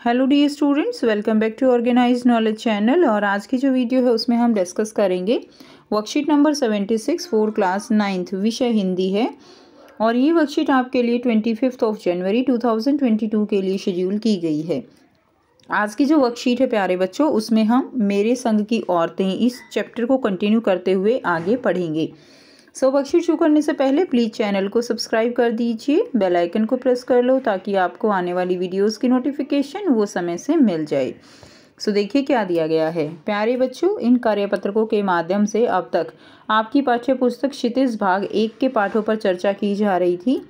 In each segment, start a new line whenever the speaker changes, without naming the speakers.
Hello dear students, welcome back to organised knowledge channel. और आज की जो वीडियो है उसमें हम डिस्कस करेंगे worksheet number 76 for class 9th, विषय हिंदी है। और ये वर्कशीट आपके लिए 25 जनवरी 2022 के लिए शेड्यूल की गई है। आज की जो वर्कशीट है प्यारे बच्चों, उसमें हम मेरे संग की औरतें इस चैप्टर को कंटिन्यू करते हुए आगे पढ़ेंगे। वर्कशीट शुरू करने से पहले प्लीज़ चैनल को सब्सक्राइब कर दीजिए, बेल आइकन को प्रेस कर लो ताकि आपको आने वाली वीडियोस की नोटिफिकेशन वो समय से मिल जाए। देखिए क्या दिया गया है। प्यारे बच्चों, इन कार्यपत्रकों के माध्यम से अब तक आपकी पाठ्य पुस्तक क्षितिज भाग 1 के पाठों पर चर्चा की जा रही थी।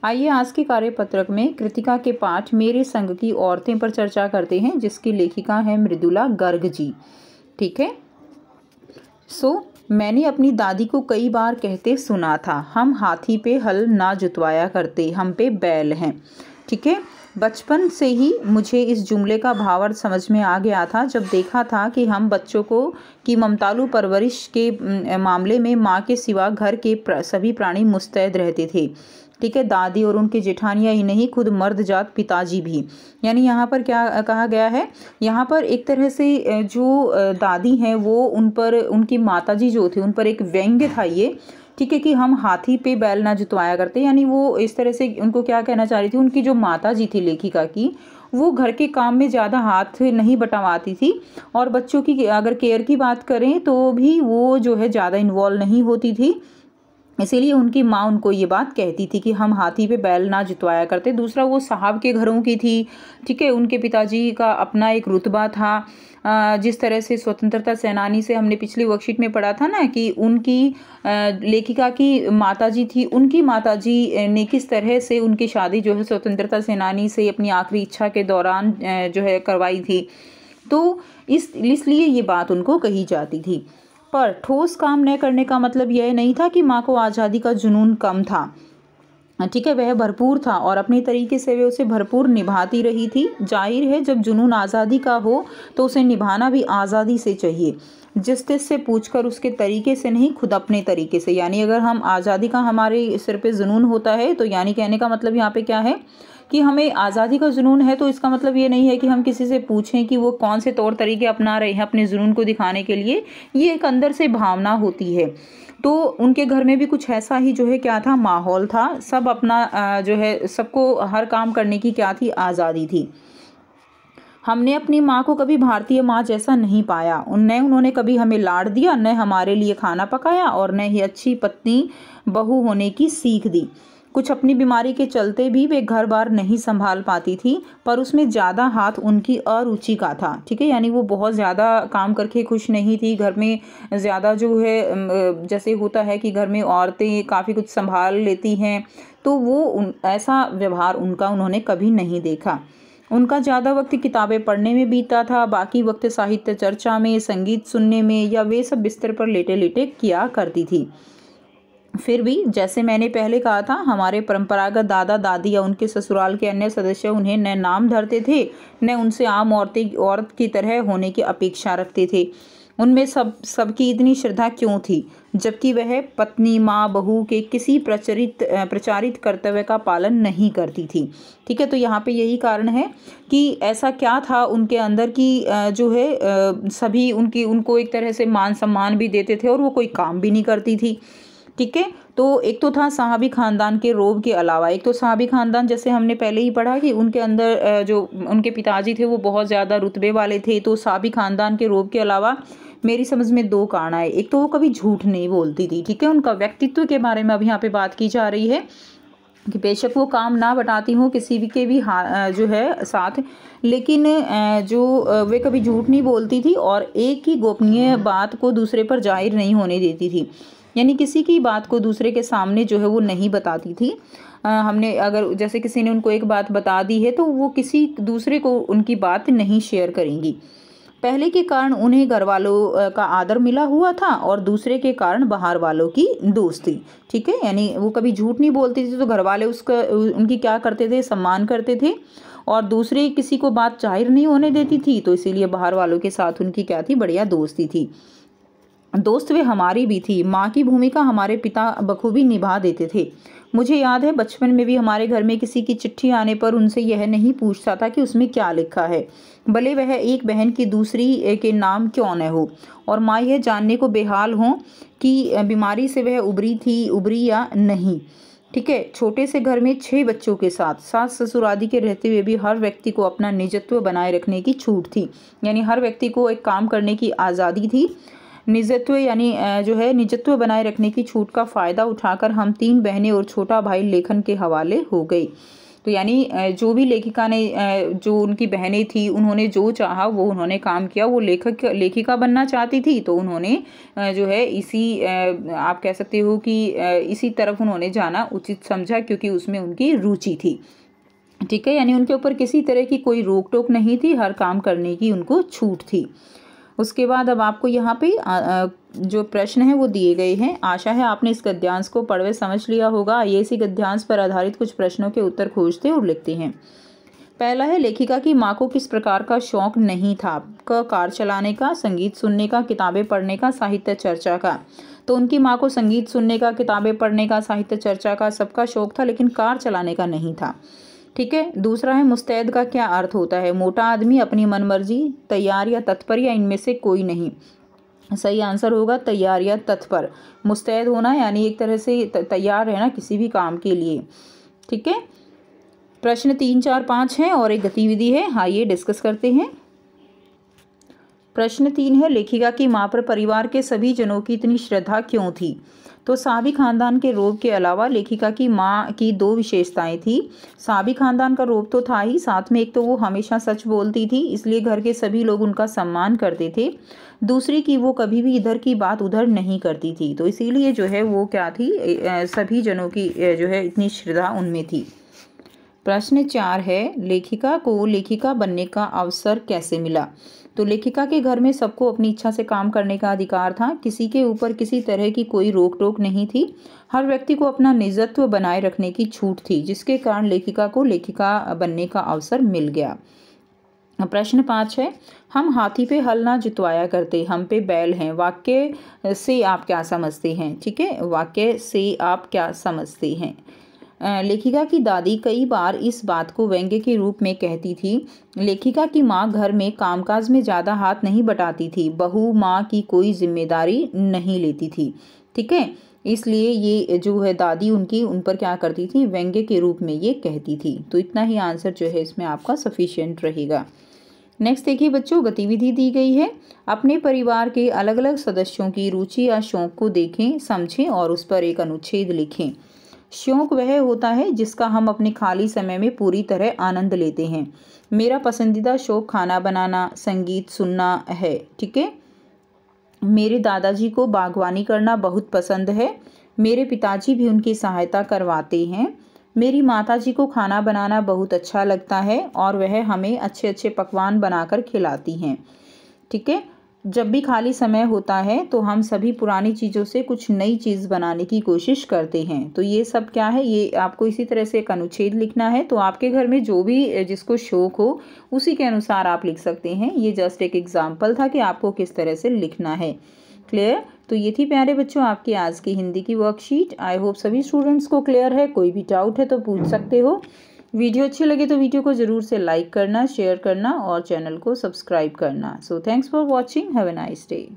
आइए आज के कार्यपत्रक में कृतिका के पाठ मेरे संग की औरतें पर चर्चा करते हैं, जिसकी लेखिका है मृदुला गर्ग जी। ठीक है। मैंने अपनी दादी को कई बार कहते सुना था, हम हाथी पे हल ना जुतवाया करते, हम पे बैल हैं। ठीक है। बचपन से ही मुझे इस जुमले का भावार्थ समझ में आ गया था जब देखा था कि हम बच्चों को की ममतालू परवरिश के मामले में माँ के सिवा घर के सभी प्राणी मुस्तैद रहते थे। ठीक है। दादी और उनकी जेठानियाँ ही नहीं, खुद मर्द जात पिताजी भी। यानी यहाँ पर क्या कहा गया है, यहाँ पर एक तरह से जो दादी हैं वो उन पर, उनकी माताजी जो थे उन पर एक व्यंग्य था ये। ठीक है, कि हम हाथी पे बैल ना जुतवाया करते। यानी वो इस तरह से उनको क्या कहना चाह रही थी, उनकी जो माताजी थी लेखिका की, वो घर के काम में ज़्यादा हाथ नहीं बटावाती थी। और बच्चों की अगर केयर की बात करें तो भी वो जो है ज़्यादा इन्वॉल्व नहीं होती थी। इसीलिए उनकी माँ उनको ये बात कहती थी कि हम हाथी पे बैल ना जुतवाया करते। दूसरा, वो साहब के घरों की थी। ठीक है। उनके पिताजी का अपना एक रुतबा था। जिस तरह से स्वतंत्रता सेनानी से हमने पिछली वर्कशीट में पढ़ा था ना कि उनकी लेखिका की माताजी थी, उनकी माताजी ने किस तरह से उनकी शादी जो है स्वतंत्रता सेनानी से अपनी आखिरी इच्छा के दौरान जो है करवाई थी। तो इसलिए ये बात उनको कही जाती थी। पर ठोस काम न करने का मतलब यह नहीं था कि माँ को आज़ादी का जुनून कम था। ठीक है, वह भरपूर था और अपने तरीके से वे उसे भरपूर निभाती रही थी। जाहिर है, जब जुनून आज़ादी का हो तो उसे निभाना भी आज़ादी से चाहिए, जिस से पूछकर उसके तरीके से नहीं, खुद अपने तरीके से। यानी अगर हम आज़ादी का हमारे सिर पे जुनून होता है तो यानी कहने का मतलब यहाँ पे क्या है कि हमें आज़ादी का जुनून है, तो इसका मतलब ये नहीं है कि हम किसी से पूछें कि वो कौन से तौर तरीके अपना रहे हैं अपने जुनून को दिखाने के लिए। ये एक अंदर से भावना होती है। तो उनके घर में भी कुछ ऐसा ही जो है क्या था, माहौल था। सब अपना जो है सबको हर काम करने की क्या थी, आज़ादी थी। हमने अपनी माँ को कभी भारतीय माँ जैसा नहीं पाया। न उन्होंने कभी हमें लाड़ दिया, न हमारे लिए खाना पकाया और न ही अच्छी पत्नी बहू होने की सीख दी। कुछ अपनी बीमारी के चलते भी वे घर बार नहीं संभाल पाती थी, पर उसमें ज़्यादा हाथ उनकी अरुचि का था। ठीक है। यानी वो बहुत ज़्यादा काम करके खुश नहीं थी। घर में ज़्यादा जो है जैसे होता है कि घर में औरतें काफ़ी कुछ संभाल लेती हैं, तो वो ऐसा व्यवहार उनका उन्होंने कभी नहीं देखा। उनका ज़्यादा वक्त किताबें पढ़ने में बीता था, बाकी वक्त साहित्य चर्चा में, संगीत सुनने में, या वे सब बिस्तर पर लेटे लेटे किया करती थी। फिर भी जैसे मैंने पहले कहा था, हमारे परंपरागत दादा दादी या उनके ससुराल के अन्य सदस्य उन्हें न नाम धरते थे, न उनसे आम औरत की तरह होने की अपेक्षा रखते थे। उनमें सबकी इतनी श्रद्धा क्यों थी, जबकि वह पत्नी, माँ, बहू के किसी प्रचारित कर्तव्य का पालन नहीं करती थी। ठीक है। तो यहाँ पे यही कारण है कि ऐसा क्या था उनके अंदर कि जो है सभी उनको एक तरह से मान सम्मान भी देते थे और वो कोई काम भी नहीं करती थी। ठीक है। तो एक तो था साहबी खानदान के रोब के अलावा, एक तो साहबी खानदान जैसे हमने पहले ही पढ़ा कि उनके अंदर जो उनके पिताजी थे वो बहुत ज़्यादा रुतबे वाले थे। तो साहबी खानदान के रोब के अलावा मेरी समझ में दो कारण आए। एक तो वो कभी झूठ नहीं बोलती थी। ठीक है। उनका व्यक्तित्व के बारे में अभी यहाँ पे बात की जा रही है कि बेशक वो काम ना बटाती हूँ किसी भी के भी जो है साथ, लेकिन जो वे कभी झूठ नहीं बोलती थी और एक ही गोपनीय बात को दूसरे पर जाहिर नहीं होने देती थी। यानी किसी की बात को दूसरे के सामने जो है वो नहीं बताती थी। हमने अगर जैसे किसी ने उनको एक बात बता दी है तो वो किसी दूसरे को उनकी बात नहीं शेयर करेंगी। पहले के कारण उन्हें घर वालों का आदर मिला हुआ था और दूसरे के कारण बाहर वालों की दोस्ती। ठीक है। यानी वो कभी झूठ नहीं बोलती थी तो घर वाले उनकी क्या करते थे, सम्मान करते थे, और दूसरे किसी को बात जाहिर नहीं होने देती थी, तो इसीलिए बाहर वालों के साथ उनकी क्या थी, बढ़िया दोस्ती थी। दोस्त वे हमारी भी थी। माँ की भूमिका हमारे पिता बखूबी निभा देते थे। मुझे याद है बचपन में भी हमारे घर में किसी की चिट्ठी आने पर उनसे यह नहीं पूछता था कि उसमें क्या लिखा है, भले वह एक बहन की दूसरी के नाम क्यों न हो, और माँ यह जानने को बेहाल हों कि बीमारी से वह उबरी या नहीं। ठीक है। छोटे से घर में 6 बच्चों के साथ सास ससुर आदि के रहते हुए भी हर व्यक्ति को अपना निजत्व बनाए रखने की छूट थी, यानी हर व्यक्ति को एक काम करने की आज़ादी थी। निजत्व यानी जो है निजत्व बनाए रखने की छूट का फ़ायदा उठाकर हम 3 बहनें और छोटा भाई लेखन के हवाले हो गई। तो यानी जो भी लेखिका ने जो उनकी बहनें थी उन्होंने जो चाहा वो उन्होंने काम किया। वो लेखिका बनना चाहती थी तो उन्होंने जो है आप कह सकते हो कि इसी तरफ उन्होंने जाना उचित समझा, क्योंकि उसमें उनकी रुचि थी। ठीक है। यानी उनके ऊपर किसी तरह की कोई रोक टोक नहीं थी, हर काम करने की उनको छूट थी। उसके बाद अब आपको यहाँ पे जो प्रश्न है वो दिए गए हैं। आशा है आपने इस गद्यांश को पढ़ वे समझ लिया होगा। आइए इसी गद्यांश पर आधारित कुछ प्रश्नों के उत्तर खोजते और लिखते हैं। पहला है, लेखिका की माँ को किस प्रकार का शौक नहीं था? कार चलाने का, संगीत सुनने का, किताबें पढ़ने का, साहित्य चर्चा का। तो उनकी माँ को संगीत सुनने का, किताबें पढ़ने का, साहित्य चर्चा का सबका शौक था, लेकिन कार चलाने का नहीं था। ठीक है। दूसरा है, मुस्तैद का क्या अर्थ होता है? मोटा आदमी, अपनी मनमर्जी, तैयार या तत्पर, या इनमें से कोई नहीं। सही आंसर होगा तैयार या तत्पर। मुस्तैद होना यानी एक तरह से तैयार रहना किसी भी काम के लिए। ठीक है। प्रश्न 3, 4, 5 हैं और एक गतिविधि है। आइए डिस्कस करते हैं। प्रश्न 3 है, लेखिका की माँ पर परिवार के सभी जनों की इतनी श्रद्धा क्यों थी? तो साबी खानदान के रोब के अलावा लेखिका की माँ की 2 विशेषताएं थी। साबी खानदान का रोब तो था ही, साथ में एक तो वो हमेशा सच बोलती थी, इसलिए घर के सभी लोग उनका सम्मान करते थे। दूसरी कि वो कभी भी इधर की बात उधर नहीं करती थी, तो इसीलिए जो है वो क्या थी, सभी जनों की जो है इतनी श्रद्धा उनमें थी। प्रश्न 4 है, लेखिका को लेखिका बनने का अवसर कैसे मिला? तो लेखिका के घर में सबको अपनी इच्छा से काम करने का अधिकार था। किसी के ऊपर किसी तरह की कोई रोक टोक नहीं थी। हर व्यक्ति को अपना निजत्व बनाए रखने की छूट थी, जिसके कारण लेखिका को लेखिका बनने का अवसर मिल गया। प्रश्न 5 है, हम हाथी पे हल ना जुतवाया करते, हम पे बैल हैं। वाक्य से आप क्या समझते हैं? ठीक है। वाक्य से आप क्या समझते हैं? लेखिका की दादी कई बार इस बात को व्यंग्य के रूप में कहती थी। लेखिका की माँ घर में कामकाज में ज़्यादा हाथ नहीं बटाती थी। बहू माँ की कोई जिम्मेदारी नहीं लेती थी। ठीक है। इसलिए ये जो है दादी उनकी उन पर क्या करती थी, व्यंग्य के रूप में ये कहती थी। तो इतना ही आंसर जो है इसमें आपका सफिशिएंट रहेगा। नेक्स्ट देखिए बच्चों, गतिविधि दी गई है। अपने परिवार के अलग अलग सदस्यों की रुचि या शौक को देखें, समझें और उस पर एक अनुच्छेद लिखें। शौक वह होता है जिसका हम अपने खाली समय में पूरी तरह आनंद लेते हैं। मेरा पसंदीदा शौक खाना बनाना, संगीत सुनना है। ठीक है। मेरे दादाजी को बागवानी करना बहुत पसंद है। मेरे पिताजी भी उनकी सहायता करवाते हैं। मेरी माताजी को खाना बनाना बहुत अच्छा लगता है और वह हमें अच्छे अच्छे पकवान बनाकर खिलाती हैं। ठीक है। जब भी खाली समय होता है तो हम सभी पुरानी चीज़ों से कुछ नई चीज़ बनाने की कोशिश करते हैं। तो ये सब क्या है, ये आपको इसी तरह से एक अनुच्छेद लिखना है। तो आपके घर में जो भी जिसको शौक हो उसी के अनुसार आप लिख सकते हैं। ये जस्ट एक एग्जाम्पल था कि आपको किस तरह से लिखना है। क्लियर? तो ये थी प्यारे बच्चों आपकी आज की हिंदी की वर्कशीट। आई होप सभी स्टूडेंट्स को क्लियर है। कोई भी डाउट है तो पूछ सकते हो। वीडियो अच्छी लगे तो वीडियो को ज़रूर से लाइक करना, शेयर करना और चैनल को सब्सक्राइब करना। So thanks for watching. Have a nice day.